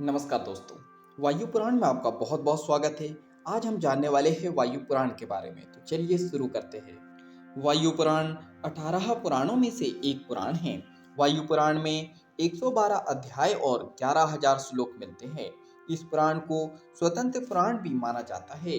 नमस्कार दोस्तों। वायु पुराण में आपका बहुत बहुत स्वागत है। आज हम जानने वाले हैं वायु पुराण के बारे में। तो चलिए शुरू करते हैं। वायु पुराण 18 पुराणों में से एक पुराण है। वायु पुराण में 112 अध्याय और 11,000 श्लोक मिलते हैं। इस पुराण को स्वतंत्र पुराण भी माना जाता है।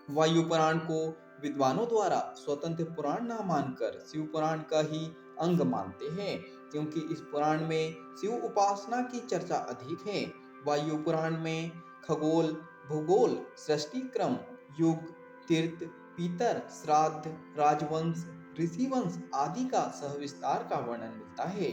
वायु पुराण को विद्वानों द्वारा स्वतंत्र पुराण न मानकर शिव पुराण का ही अंग मानते हैं, क्योंकि इस पुराण में शिव उपासना की चर्चा अधिक है। वायु पुराण में खगोल, भूगोल, सृष्टि क्रम, युग, तीर्थ, पितर, श्राद्ध, राजवंश, ऋषिवंश आदि का सविस्तार का वर्णन मिलता है।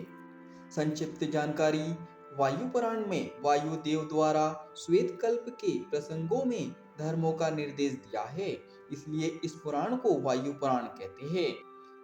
संक्षिप्त जानकारी। वायु पुराण में वायु देव द्वारा श्वेत कल्प के प्रसंगों में धर्मों का निर्देश दिया है, इसलिए इस पुराण को वायु पुराण कहते हैं।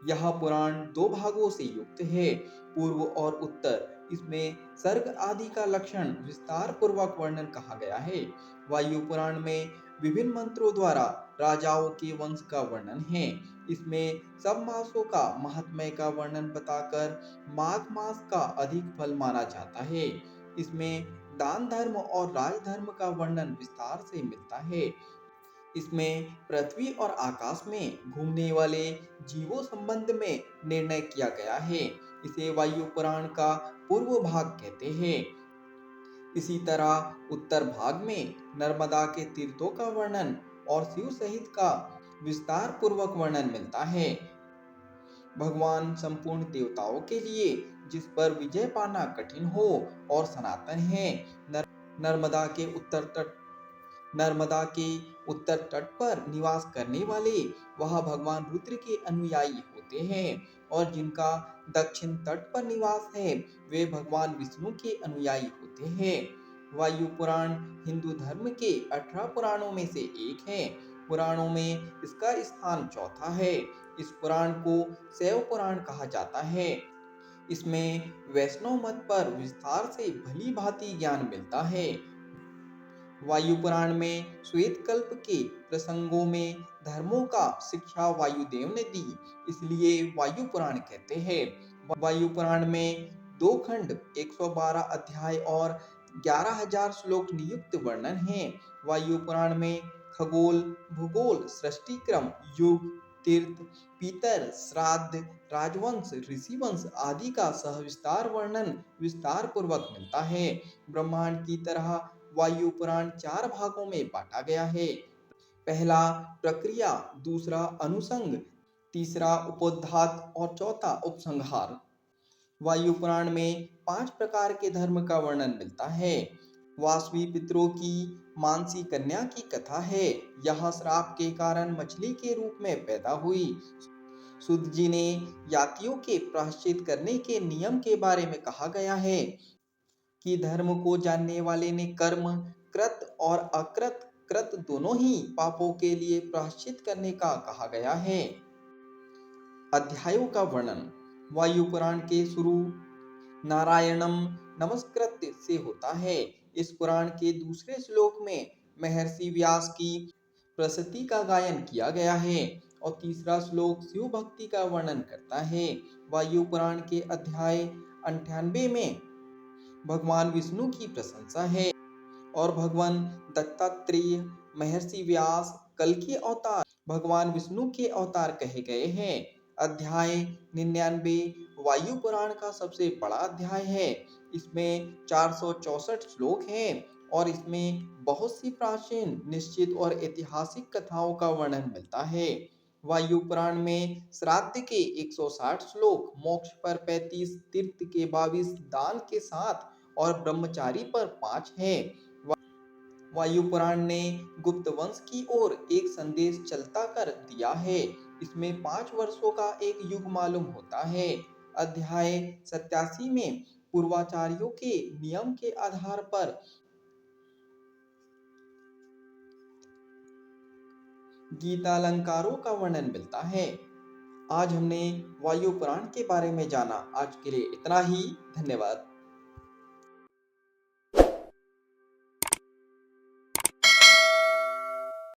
यह पुराण दो भागों से युक्त है, पूर्व और उत्तर। इसमें सर्ग आदि का लक्षण विस्तार पूर्वक वर्णन कहा गया है। वायु पुराण में विभिन्न मंत्रों द्वारा राजाओं के वंश का वर्णन है। इसमें सब मासों का महात्म्य का वर्णन बताकर माघ मास का अधिक फल माना जाता है। इसमें दान धर्म और राजधर्म का वर्णन विस्तार से मिलता है। इसमें पृथ्वी और आकाश में घूमने वाले जीवों संबंध में निर्णय किया गया है। इसे वायु पुराण का पूर्व भाग कहते हैं। इसी तरह उत्तर भाग में नर्मदा के तीर्थों का वर्णन और शिव सहित का विस्तार पूर्वक वर्णन मिलता है। भगवान संपूर्ण देवताओं के लिए जिस पर विजय पाना कठिन हो और सनातन है। नर्मदा के उत्तर तट नर्मदा के उत्तर तट पर निवास करने वाले वह भगवान रुद्र के अनुयायी होते हैं, और जिनका दक्षिण तट पर निवास है वे भगवान विष्णु के अनुयायी होते हैं। वायु पुराण हिंदू धर्म के 18 पुराणों में से एक है। पुराणों में इसका स्थान चौथा है। इस पुराण को शैव पुराण कहा जाता है। इसमें वैष्णव मत पर विस्तार से भली भांति ज्ञान मिलता है। वायु पुराण में श्वेत कल्प के प्रसंगों में धर्मों का शिक्षा वायुदेव ने दी, इसलिए वायु पुराण कहते हैं। वायु पुराण में दो खंड, 112 अध्याय और 11,000 श्लोक नियुक्त वर्णन है। वायु पुराण में खगोल, भूगोल, सृष्टि क्रम, युग, तीर्थ, पितर, श्राद्ध, राजवंश, ऋषिवंश आदि का सविस्तार वर्णन विस्तार पूर्वक मिलता है। ब्रह्मांड की तरह वायु पुराण 4 भागों में बांटा गया है। पहला प्रक्रिया, दूसरा अनुसंग, तीसरा उपोद्घात और चौथा उपसंहार। वायु पुराण में 5 प्रकार के धर्म का वर्णन मिलता है। वासवी पितरों की मानसी कन्या की कथा है। यह श्राप के कारण मछली के रूप में पैदा हुई। सूत जी ने यातियों के प्रायश्चित करने के नियम के बारे में कहा गया है कि धर्म को जानने वाले ने कर्म, कृत और अकृत कृत दोनों ही पापों के लिए प्रायश्चित करने का कहा गया है। अध्यायों का वर्णन। वायु पुराण के शुरू नारायणम नमस्कृत्य से होता है। इस पुराण के दूसरे श्लोक में महर्षि व्यास की प्रस्तुति का गायन किया गया है, और तीसरा श्लोक शिव भक्ति का वर्णन करता है। वायु पुराण के अध्याय 98 में भगवान विष्णु की प्रशंसा है, और भगवान दत्तात्रेय, महर्षि व्यास, कल्कि अवतार भगवान विष्णु के अवतार कहे गए हैं। अध्याय 99 वायु पुराण का सबसे बड़ा अध्याय है। इसमें 464 श्लोक हैं, और इसमें बहुत सी प्राचीन, निश्चित और ऐतिहासिक कथाओं का वर्णन मिलता है। वायु पुराण में श्राद्ध के 160 श्लोक, मोक्ष पर 35, तीर्थ के 22, दान के 7 और ब्रह्मचारी पर 5 है। वायु पुराण ने गुप्त वंश की ओर एक संदेश चलता कर दिया है। इसमें 5 वर्षों का एक युग मालूम होता है। अध्याय 87 में पूर्वाचार्यों के नियम के आधार पर गीतालंकारों का वर्णन मिलता है। आज हमने वायु पुराण के बारे में जाना। आज के लिए इतना ही। धन्यवाद।